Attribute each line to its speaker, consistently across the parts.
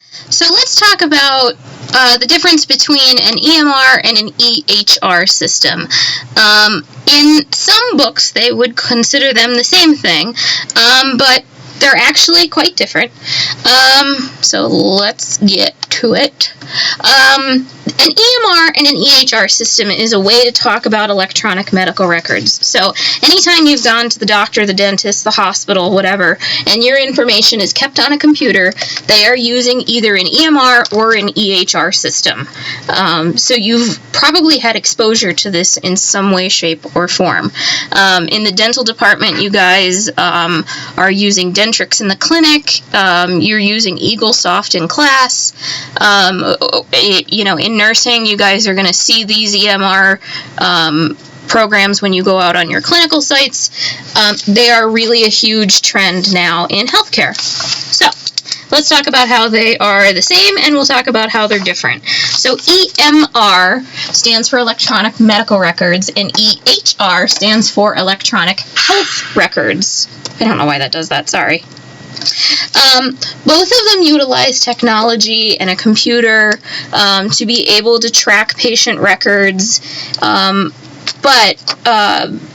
Speaker 1: So let's talk about the difference between an EMR and an EHR system. In some books, they would consider them the same thing, but they're actually quite different. So let's get to it. An EMR and an EHR system is a way to talk about electronic medical records. So anytime you've gone to the doctor, the dentist, the hospital, whatever, and your information is kept on a computer, they are using either an EMR or an EHR system. So you've probably had exposure to this in some way, shape, or form. In the dental department, you guys are using Dentrix in the clinic. You're using Eaglesoft in class. In nursing, you guys are going to see these EMR programs when you go out on your clinical sites. They are really a huge trend now in healthcare. So let's talk about how they are the same, and we'll talk about how they're different. So EMR stands for electronic medical records, and EHR stands for electronic health records. I don't know why that does that, sorry. Both of them utilize technology and a computer to be able to track patient records, but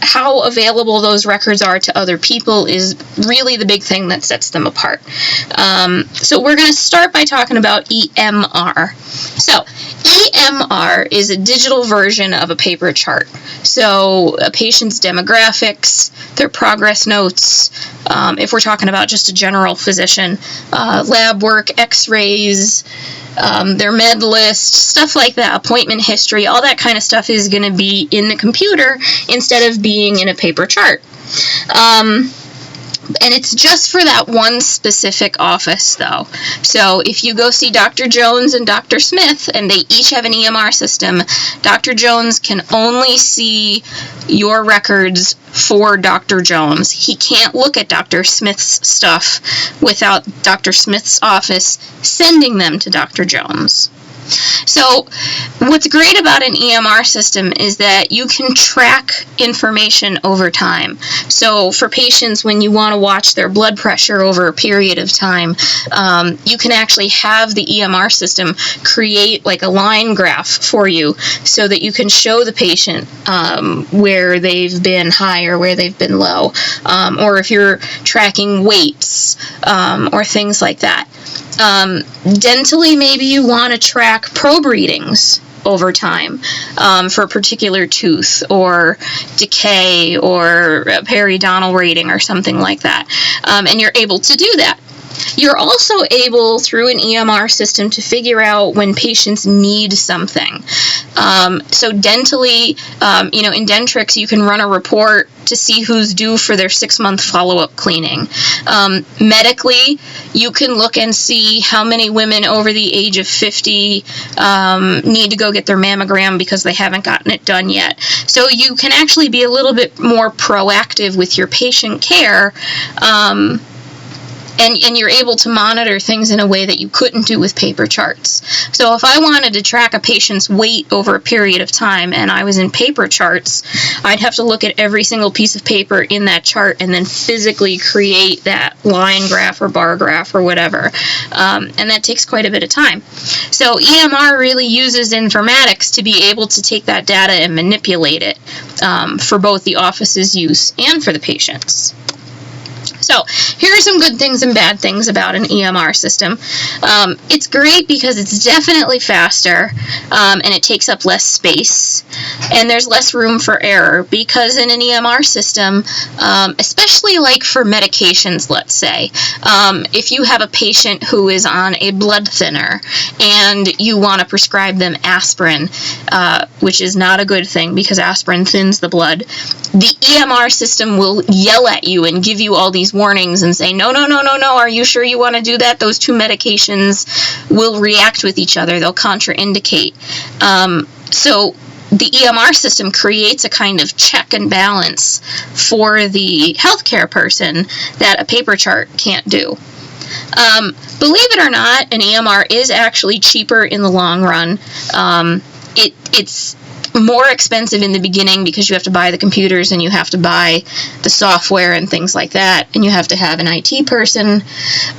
Speaker 1: how available those records are to other people is really the big thing that sets them apart. So we're going to start by talking about EMR. So EMR is a digital version of a paper chart. So a patient's demographics, their progress notes, if we're talking about just a general physician, lab work, x-rays, their med list, stuff like that, appointment history, all that kind of stuff is going to be in the computer instead of being in a paper chart. And it's just for that one specific office, though. So if you go see Dr. Jones and Dr. Smith, and they each have an EMR system, Dr. Jones can only see your records for Dr. Jones. He can't look at Dr. Smith's stuff without Dr. Smith's office sending them to Dr. Jones. So what's great about an EMR system is that you can track information over time. So for patients, when you want to watch their blood pressure over a period of time, you can actually have the EMR system create like a line graph for you so that you can show the patient where they've been high or where they've been low, or if you're tracking weights or things like that. Dentally, maybe you want to track probe readings over time for a particular tooth or decay or a periodontal rating or something like that. And you're able to do that. You're also able, through an EMR system, to figure out when patients need something. So dentally, in Dentrix, you can run a report to see who's due for their 6-month follow-up cleaning. Medically, you can look and see how many women over the age of 50 need to go get their mammogram because they haven't gotten it done yet. So you can actually be a little bit more proactive with your patient care, and you're able to monitor things in a way that you couldn't do with paper charts. So if I wanted to track a patient's weight over a period of time and I was in paper charts, I'd have to look at every single piece of paper in that chart and then physically create that line graph or bar graph or whatever. And that takes quite a bit of time. So EMR really uses informatics to be able to take that data and manipulate it for both the office's use and for the patient's. So here are some good things and bad things about an EMR system. It's great because it's definitely faster, and it takes up less space, and there's less room for error, because in an EMR system, especially like for medications, let's say, if you have a patient who is on a blood thinner and you want to prescribe them aspirin, which is not a good thing because aspirin thins the blood, the EMR system will yell at you and give you all these warnings and say, no, are you sure you want to do that? Those two medications will react with each other. They'll contraindicate. So the EMR system creates a kind of check and balance for the healthcare person that a paper chart can't do. Believe it or not, an EMR is actually cheaper in the long run. It's more expensive in the beginning because you have to buy the computers and you have to buy the software and things like that, and you have to have an IT person,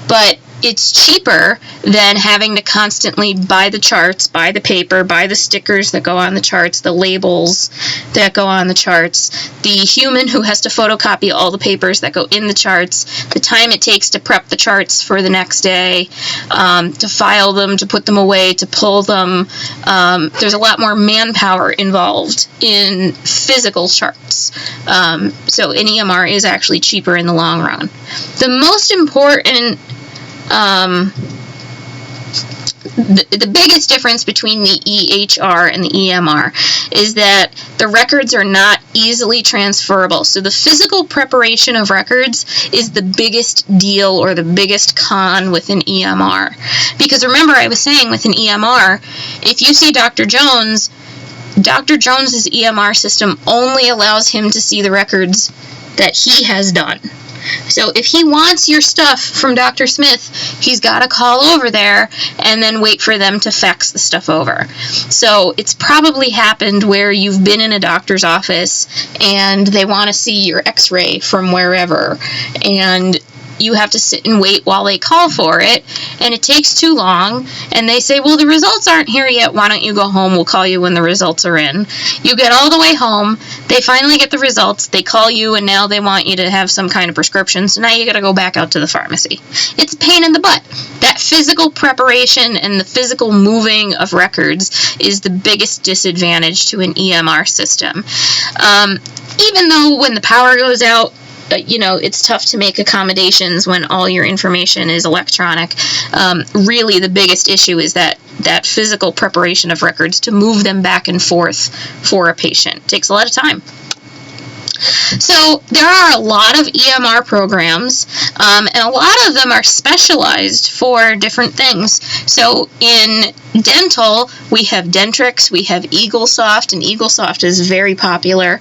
Speaker 1: but it's cheaper than having to constantly buy the charts, buy the paper, buy the stickers that go on the charts, the labels that go on the charts, the human who has to photocopy all the papers that go in the charts, the time it takes to prep the charts for the next day, to file them, to put them away, to pull them. There's a lot more manpower involved in physical charts. So an EMR is actually cheaper in the long run. The most important the biggest difference between the EHR and the EMR is that the records are not easily transferable. So the physical preparation of records is the biggest deal or the biggest con with an EMR. Because remember, I was saying with an EMR, if you see Dr. Jones, Dr. Jones's EMR system only allows him to see the records that he has done. So if he wants your stuff from Dr. Smith, he's got to call over there and then wait for them to fax the stuff over. So it's probably happened where you've been in a doctor's office and they want to see your x-ray from wherever, and you have to sit and wait while they call for it, and it takes too long, and they say, well, the results aren't here yet, why don't you go home, we'll call you when the results are in. You get all the way home, they finally get the results, they call you, and now they want you to have some kind of prescription, so now you gotta go back out to the pharmacy. It's a pain in the butt. That physical preparation and the physical moving of records is the biggest disadvantage to an EMR system. Even though when the power goes out, it's tough to make accommodations when all your information is electronic. Really, the biggest issue is that physical preparation of records to move them back and forth for a patient. It takes a lot of time. So there are a lot of EMR programs, and a lot of them are specialized for different things. So in dental, we have Dentrix, we have Eaglesoft, and Eaglesoft is very popular.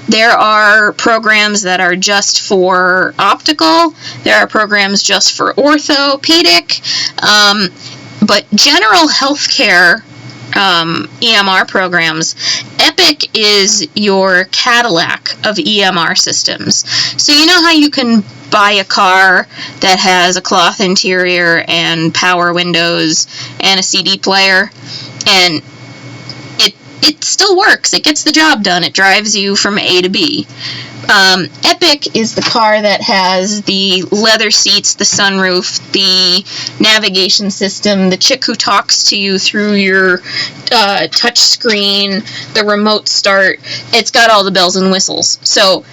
Speaker 1: There are programs that are just for optical. There are programs just for orthopedic. But general healthcare EMR programs, Epic is your Cadillac of EMR systems. So you know how you can buy a car that has a cloth interior and power windows and a CD player, and it still works. It gets the job done. It drives you from A to B. Epic is the car that has the leather seats, the sunroof, the navigation system, the chick who talks to you through your touch screen, the remote start. It's got all the bells and whistles. So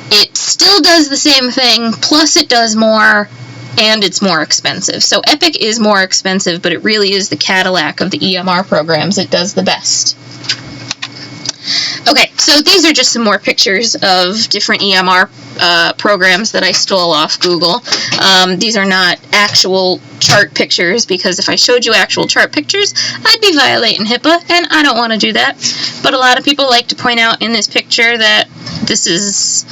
Speaker 1: it still does the same thing, plus it does more, and it's more expensive. So Epic is more expensive, but it really is the Cadillac of the EMR programs. It does the best. Okay, so these are just some more pictures of different EMR programs that I stole off Google. These are not actual chart pictures, because if I showed you actual chart pictures, I'd be violating HIPAA, and I don't want to do that. But a lot of people like to point out in this picture that this is,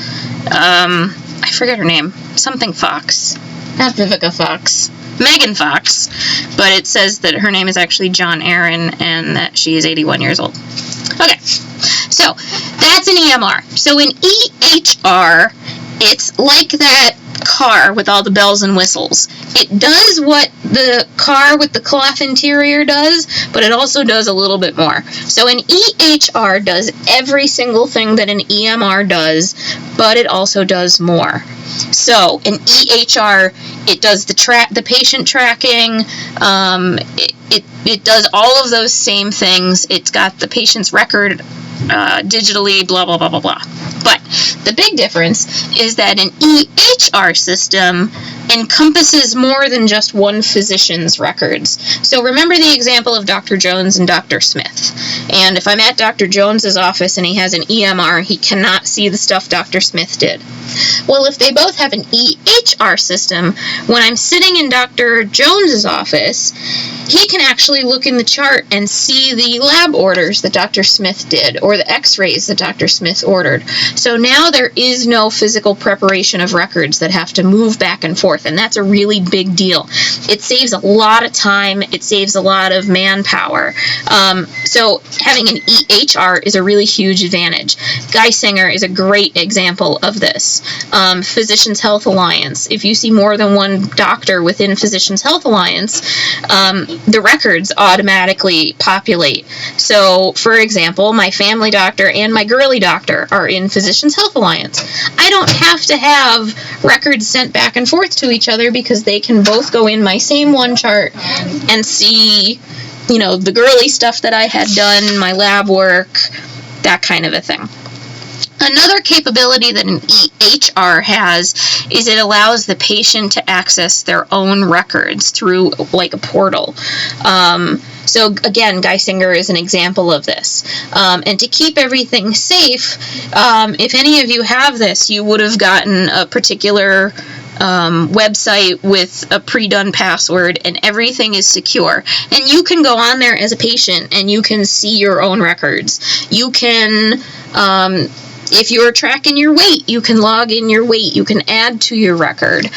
Speaker 1: I forget her name, something Fox. Not Vivica Fox. Megan Fox, but it says that her name is actually John Aaron and that she is 81 years old. Okay, so that's an EMR. So in EHR, it's like that car with all the bells and whistles. It does what the car with the cloth interior does, but it also does a little bit more. So an EHR does every single thing that an EMR does, but it also does more. So in EHR, it does the patient tracking, it does all of those same things. It's got the patient's record digitally, blah, blah, blah, blah, blah. But the big difference is that an EHR system encompasses more than just one physician's records. So remember the example of Dr. Jones and Dr. Smith. And if I'm at Dr. Jones's office and he has an EMR, he cannot see the stuff Dr. Smith did. Well, if they both have an EHR system, when I'm sitting in Dr. Jones's office, he can actually look in the chart and see the lab orders that Dr. Smith did, or the x-rays that Dr. Smith ordered. So now there is no physical preparation of records that have to move back and forth, and that's a really big deal. It saves a lot of time, it saves a lot of manpower. So having an EHR is a really huge advantage. Geisinger is a great example of this. Physicians Health Alliance. If you see more than one doctor within Physicians Health Alliance, the records automatically populate. So, for example, my family doctor and my girly doctor are in Physicians Health Alliance. I don't have to have records sent back and forth to each other because they can both go in my same one chart and see, you know, the girly stuff that I had done, my lab work, that kind of a thing. Another capability that an EHR has is it allows the patient to access their own records through like a portal. So again, Geisinger is an example of this. And to keep everything safe, if any of you have this, you would have gotten a particular website with a pre-done password, and everything is secure. And you can go on there as a patient and you can see your own records. You can, if you're tracking your weight, you can log in your weight. You can add to your record.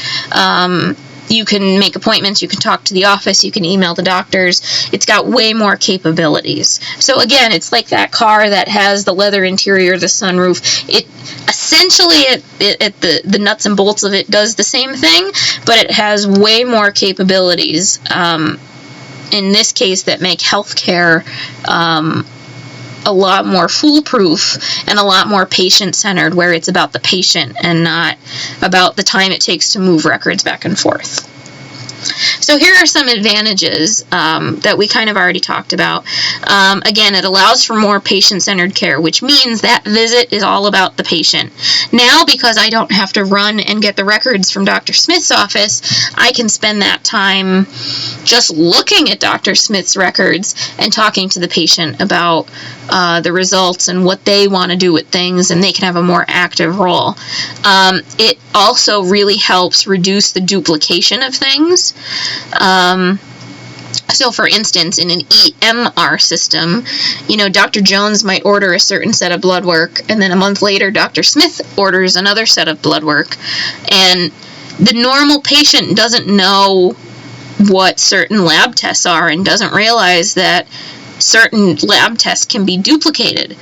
Speaker 1: You can make appointments, you can talk to the office, you can email the doctors. It's got way more capabilities. So again, it's like that car that has the leather interior, the sunroof. It essentially, the nuts and bolts of it does the same thing, but it has way more capabilities, in this case, that make healthcare a lot more foolproof and a lot more patient-centered, where it's about the patient and not about the time it takes to move records back and forth. So here are some advantages that we kind of already talked about. Again, it allows for more patient-centered care, which means that visit is all about the patient. Now, because I don't have to run and get the records from Dr. Smith's office, I can spend that time just looking at Dr. Smith's records and talking to the patient about the results and what they want to do with things, and they can have a more active role. It also really helps reduce the duplication of things. So for instance, in an EMR system, you know, Dr. Jones might order a certain set of blood work, and then a month later, Dr. Smith orders another set of blood work, and the normal patient doesn't know what certain lab tests are and doesn't realize that certain lab tests can be duplicated.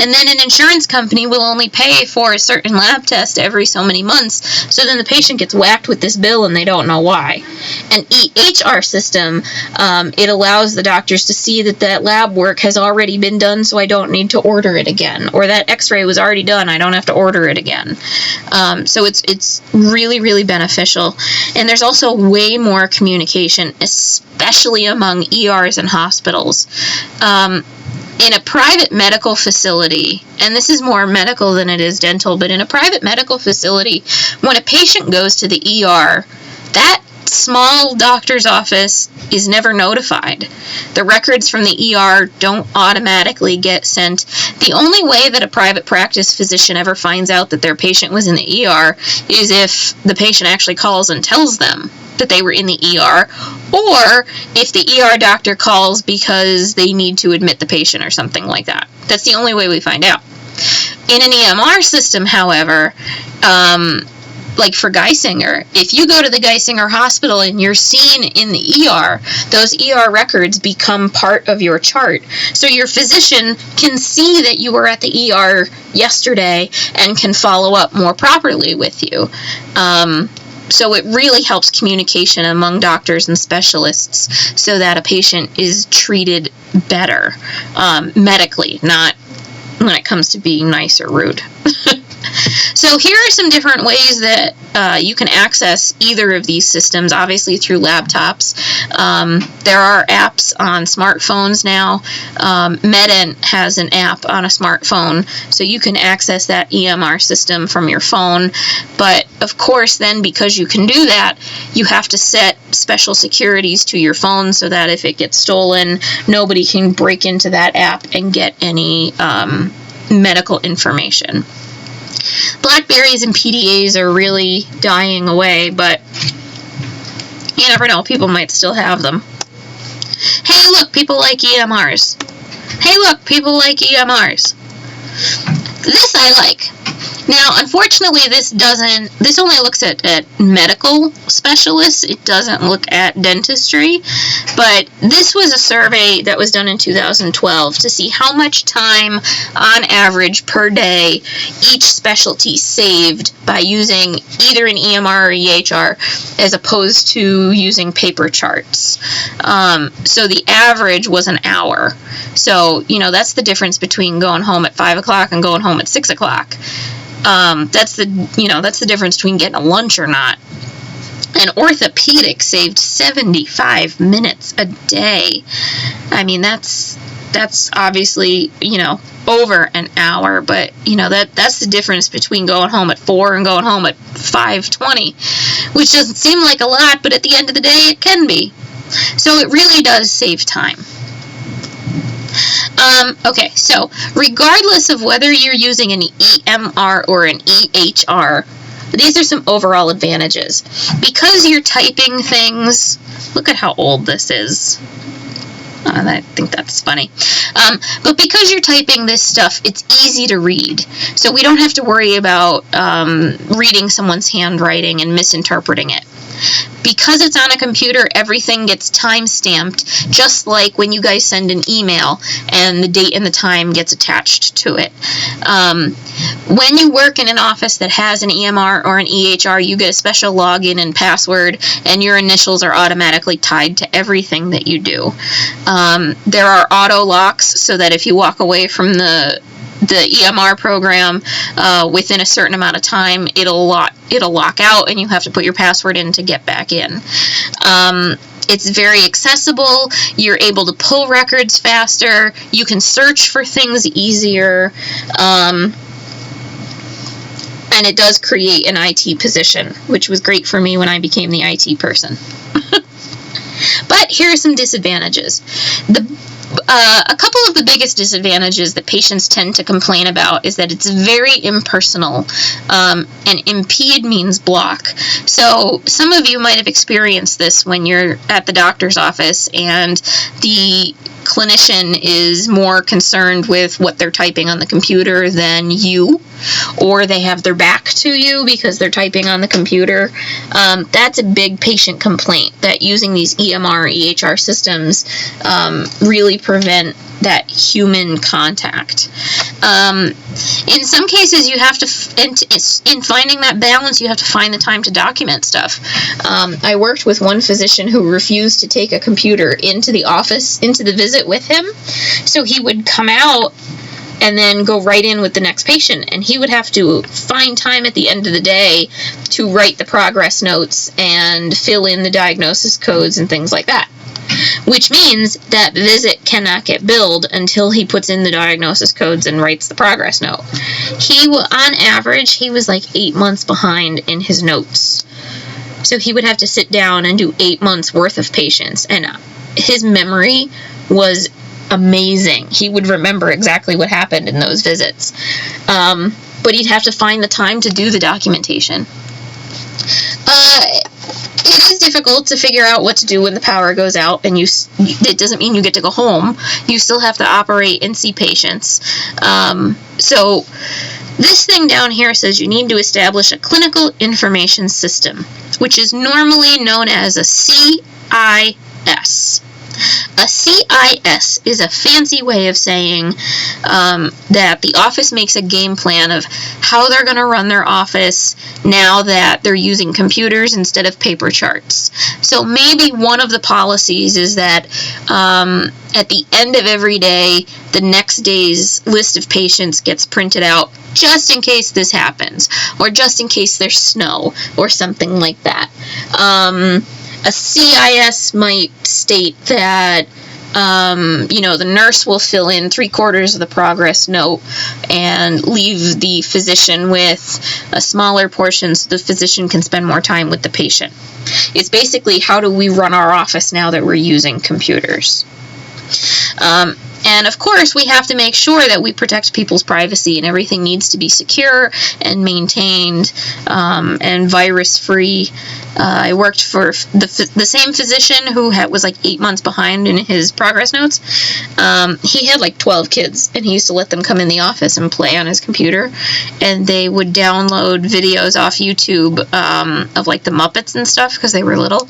Speaker 1: And then an insurance company will only pay for a certain lab test every so many months, so then the patient gets whacked with this bill and they don't know why. An EHR system, it allows the doctors to see that that lab work has already been done, so I don't need to order it again. Or that x-ray was already done, I don't have to order it again. So it's really, really beneficial. And there's also way more communication, especially among ERs and hospitals. In a private medical facility, and this is more medical than it is dental, but in a private medical facility, when a patient goes to the ER, that small doctor's office is never notified. The records from the ER don't automatically get sent. The only way that a private practice physician ever finds out that their patient was in the ER is if the patient actually calls and tells them that they were in the ER, or if the ER doctor calls because they need to admit the patient or something like that. That's the only way we find out. In an EMR system, however, like for Geisinger, if you go to the Geisinger Hospital and you're seen in the ER, those ER records become part of your chart. So your physician can see that you were at the ER yesterday and can follow up more properly with you. So it really helps communication among doctors and specialists so that a patient is treated better medically, not when it comes to being nice or rude. So here are some different ways that you can access either of these systems, obviously through laptops. There are apps on smartphones now. MedEnt has an app on a smartphone, so you can access that EMR system from your phone. But of course, then, because you can do that, you have to set special securities to your phone so that if it gets stolen, nobody can break into that app and get any medical information. Blackberries and PDAs are really dying away, but you never know, people might still have them. Hey, look, people like EMRs. Hey, look, people like EMRs. This I like. Now, unfortunately, this only looks at medical specialists. It doesn't look at dentistry. But this was a survey that was done in 2012 to see how much time, on average, per day, each specialty saved by using either an EMR or EHR as opposed to using paper charts. So the average was an hour. So, that's the difference between going home at 5 o'clock and going home at 6 o'clock. That's the difference between getting a lunch or not. And orthopedics saved 75 minutes a day. I mean, that's obviously, over an hour, but, that's the difference between going home at 4 and going home at 5:20, which doesn't seem like a lot, but at the end of the day, it can be. So it really does save time. Okay, so regardless of whether you're using an EMR or an EHR, these are some overall advantages. Because you're typing things, look at how old this is. I think that's funny. But because you're typing this stuff, it's easy to read. So we don't have to worry about reading someone's handwriting and misinterpreting it. Because it's on a computer, everything gets time-stamped, just like when you guys send an email and the date and the time gets attached to it. When you work in an office that has an EMR or an EHR, you get a special login and password, and your initials are automatically tied to everything that you do. There are auto locks, so that if you walk away from the EMR program within a certain amount of time, it'll lock out, and you have to put your password in to get back in. It's very accessible. You're able to pull records faster. You can search for things easier. And it does create an IT position, which was great for me when I became the IT person. But here are some disadvantages. A couple of the biggest disadvantages that patients tend to complain about is that it's very impersonal, and impede means block. So some of you might have experienced this when you're at the doctor's office and the clinician is more concerned with what they're typing on the computer than you, or they have their back to you because they're typing on the computer. That's a big patient complaint, that using these EMR or EHR systems really prevent that human contact. In some cases, you have to, in finding that balance, you have to find the time to document stuff. I worked with one physician who refused to take a computer into the office, into the visit with him, so he would come out and then go right in with the next patient, and he would have to find time at the end of the day to write the progress notes and fill in the diagnosis codes and things like that. Which means that visit cannot get billed until he puts in the diagnosis codes and writes the progress note. On average, he was like 8 months behind in his notes. So he would have to sit down and do 8 months worth of patients, and his memory was amazing. He would remember exactly what happened in those visits. But he'd have to find the time to do the documentation. It is difficult to figure out what to do when the power goes out, and it doesn't mean you get to go home. You still have to operate and see patients. So this thing down here says you need to establish a clinical information system, which is normally known as a CIS. A CIS is a fancy way of saying that the office makes a game plan of how they're going to run their office now that they're using computers instead of paper charts. So maybe one of the policies is that at the end of every day, the next day's list of patients gets printed out just in case this happens, or just in case there's snow, or something like that. A CIS might state that, the nurse will fill in 3/4 of the progress note and leave the physician with a smaller portion so the physician can spend more time with the patient. It's basically, how do we run our office now that we're using computers? And of course, we have to make sure that we protect people's privacy, and everything needs to be secure and maintained and virus-free. I worked for the same physician who was like 8 months behind in his progress notes. He had like 12 kids, and he used to let them come in the office and play on his computer, and they would download videos off YouTube of like the Muppets and stuff because they were little.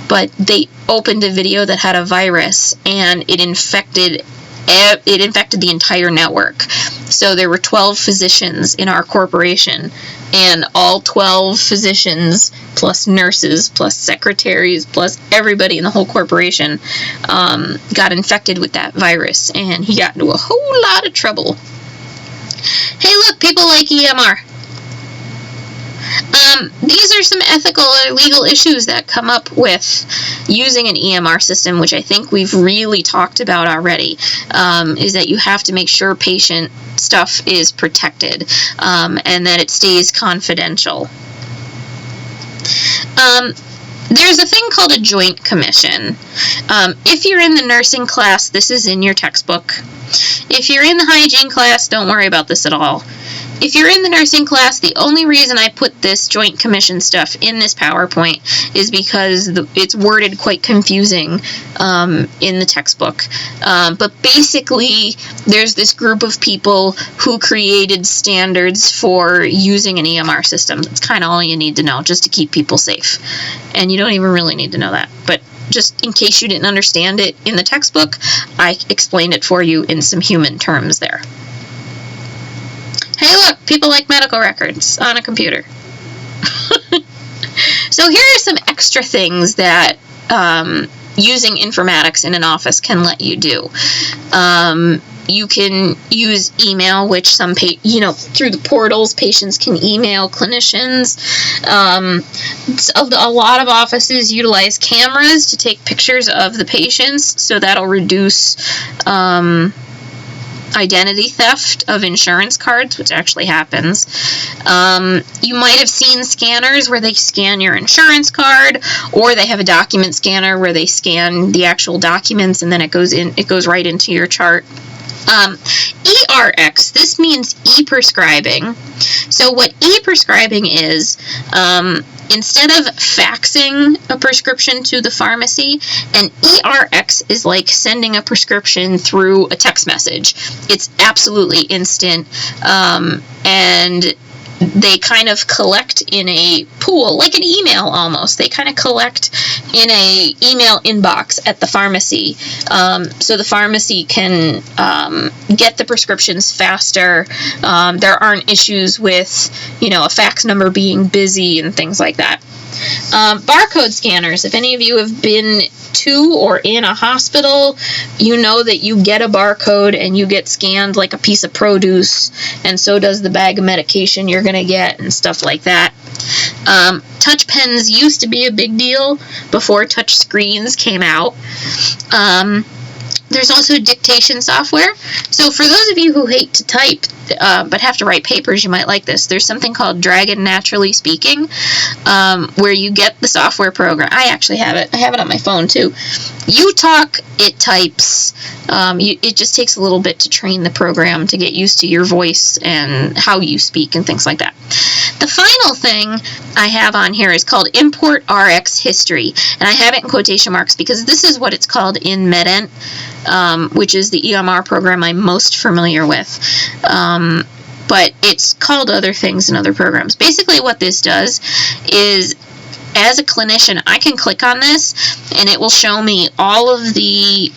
Speaker 1: But they opened a video that had a virus, and it infected the entire network. So there were 12 physicians in our corporation, and all 12 physicians plus nurses plus secretaries plus everybody in the whole corporation got infected with that virus, and he got into a whole lot of trouble. Hey, look, people like EMR. These are some ethical or legal issues that come up with using an EMR system, which I think we've really talked about already, is that you have to make sure patient stuff is protected and that it stays confidential. There's a thing called a joint commission. If you're in the nursing class, this is in your textbook. If you're in the hygiene class, don't worry about this at all. If you're in the nursing class, the only reason I put this joint commission stuff in this PowerPoint is because it's worded quite confusing in the textbook. But basically, there's this group of people who created standards for using an EMR system. That's kind of all you need to know, just to keep people safe. And you don't even really need to know that. But just in case you didn't understand it in the textbook, I explained it for you in some human terms there. Hey, look, people like medical records on a computer. So here are some extra things that using informatics in an office can let you do. You can use email, which through the portals, patients can email clinicians. A lot of offices utilize cameras to take pictures of the patients, so that'll reduce identity theft of insurance cards, which actually happens. You might have seen scanners where they scan your insurance card, or they have a document scanner where they scan the actual documents and then it goes right into your chart. ERX, this means e-prescribing. So what e-prescribing is, instead of faxing a prescription to the pharmacy, an ERX is like sending a prescription through a text message. It's absolutely instant, and they kind of collect in a pool, like an email almost. They kind of collect in a email inbox at the pharmacy, so the pharmacy can get the prescriptions faster. There aren't issues with, a fax number being busy and things like that. Barcode scanners. If any of you have been to or in a hospital, you know that you get a barcode and you get scanned like a piece of produce, and so does the bag of medication you're going to get and stuff like that. Touch pens used to be a big deal before touch screens came out. There's also dictation software. So for those of you who hate to type but have to write papers, you might like this. There's something called Dragon Naturally Speaking, where you get the software program. I actually have it. I have it on my phone too. You talk, it types. It just takes a little bit to train the program to get used to your voice and how you speak and things like that. The final thing I have on here is called Import RX History, and I have it in quotation marks because this is what it's called in MedEnt, which is the EMR program I'm most familiar with. But it's called other things in other programs. Basically what this does is, as a clinician, I can click on this and it will show me all of the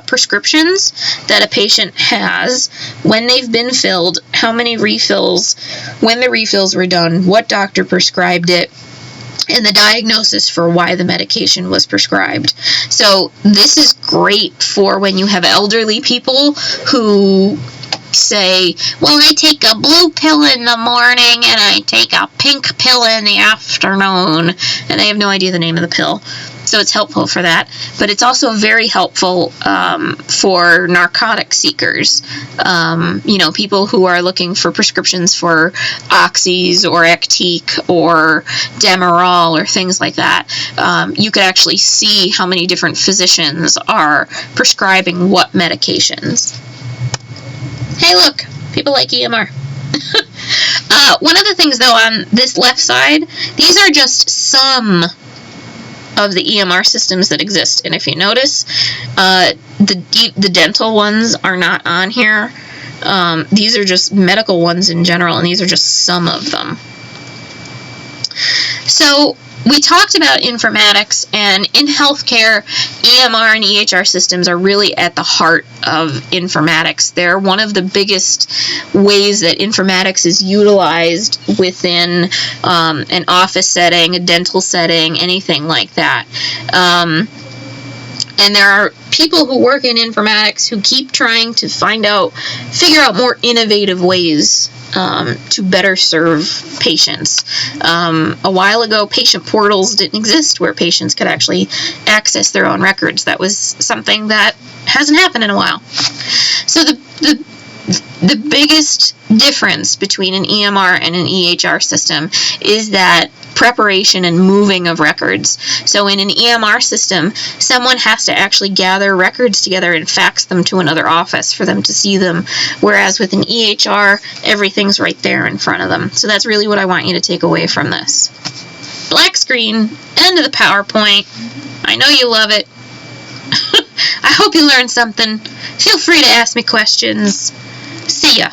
Speaker 1: prescriptions that a patient has, when they've been filled, how many refills, when the refills were done, what doctor prescribed it, and the diagnosis for why the medication was prescribed. So this is great for when you have elderly people who say, well, I take a blue pill in the morning and I take a pink pill in the afternoon, and they have no idea the name of the pill. So it's helpful for that, but it's also very helpful for narcotic seekers. People who are looking for prescriptions for Oxys or Actique or Demerol or things like that. You could actually see how many different physicians are prescribing what medications. Hey, look, people like EMR. One of the things, though, on this left side, these are just some of the EMR systems that exist. And if you notice, the dental ones are not on here. These are just medical ones in general, and these are just some of them. So we talked about informatics, and in healthcare, EMR and EHR systems are really at the heart of informatics. They're one of the biggest ways that informatics is utilized within an office setting, a dental setting, anything like that. And there are people who work in informatics who keep trying to figure out more innovative ways to better serve patients. A while ago, patient portals didn't exist where patients could actually access their own records. That was something that hasn't happened in a while. So the biggest difference between an EMR and an EHR system is that preparation and moving of records. So in an EMR system, someone has to actually gather records together and fax them to another office for them to see them, whereas with an EHR, everything's right there in front of them. So that's really what I want you to take away from this. Black screen, end of the PowerPoint. I know you love it. I hope you learned something. Feel free to ask me questions. See ya.